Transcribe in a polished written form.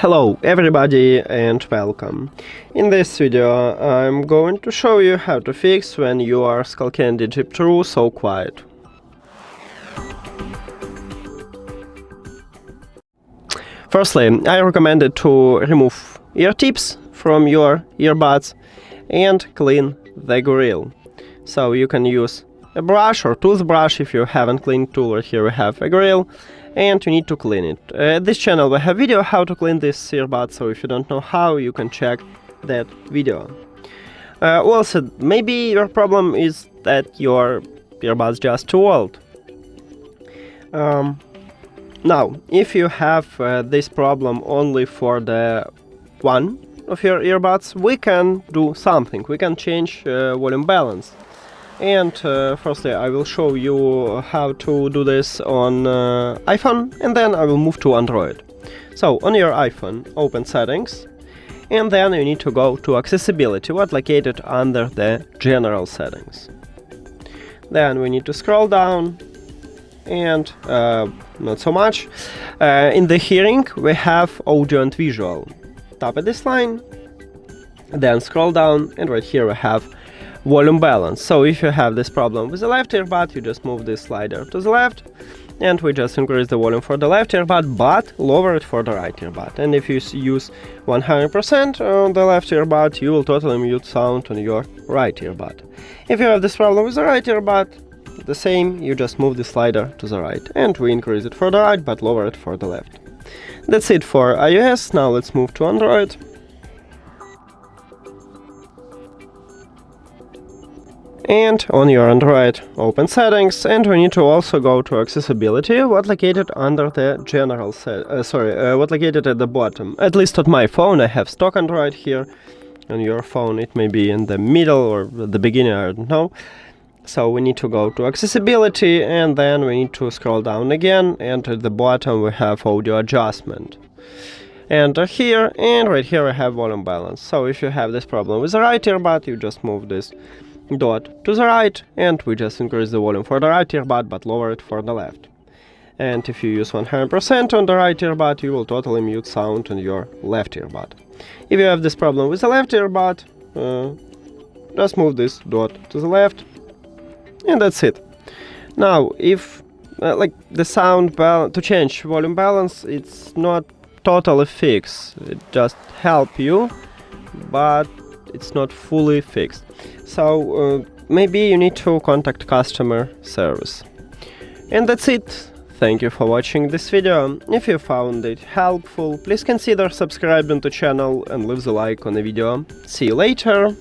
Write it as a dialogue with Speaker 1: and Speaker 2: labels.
Speaker 1: Hello everybody and welcome. In this video I'm going to show you how to fix when your SKULLCANDY Jib True so quiet. Firstly, I recommend it to remove ear tips from your earbuds and clean the grill. So you can use a brush or toothbrush if you haven't cleaned tool, or here we have a grill and you need to clean it. This channel we have video how to clean this earbud, so if you don't know how, you can check that video. Also, maybe your problem is that your earbud's just too old. Now, if you have this problem only for the one of your earbuds, we can do something. We can change volume balance. And firstly, I will show you how to do this on iPhone, and then I will move to Android. So, on your iPhone, open Settings, and then you need to go to Accessibility, what's located under the General Settings. Then we need to scroll down, and not so much. In the hearing, we have Audio and Visual. Tap at this line, then scroll down, and right here we have volume balance. So if you have this problem with the left earbud, you just move this slider to the left, and we just increase the volume for the left earbud, but lower it for the right earbud. And if you use 100% on the left earbud, you will totally mute sound on your right earbud. If you have this problem with the right earbud, the same, you just move the slider to the right, and we increase it for the right, but lower it for the left. That's it for iOS. Now let's move to Android. And on your Android, open Settings, and we need to also go to Accessibility, what's located under the General what's located at the bottom. At least on my phone, I have stock Android here. On your phone, it may be in the middle or at the beginning, I don't know. So we need to go to Accessibility, and then we need to scroll down again, and at the bottom we have Audio Adjustment. Enter here, and right here I have Volume Balance. So if you have this problem with the right earbud, you just move this dot to the right, and we just increase the volume for the right earbud, but lower it for the left. And if you use 100% on the right earbud, you will totally mute sound on your left earbud. If you have this problem with the left earbud, just move this dot to the left, and that's it. Now, if like the sound to change volume balance, it's not totally fixed. It just help you, but it's not fully fixed. So maybe you need to contact customer service. And that's it. Thank you for watching this video. If you found it helpful, please consider subscribing to the channel and leave the like on the video. See you later!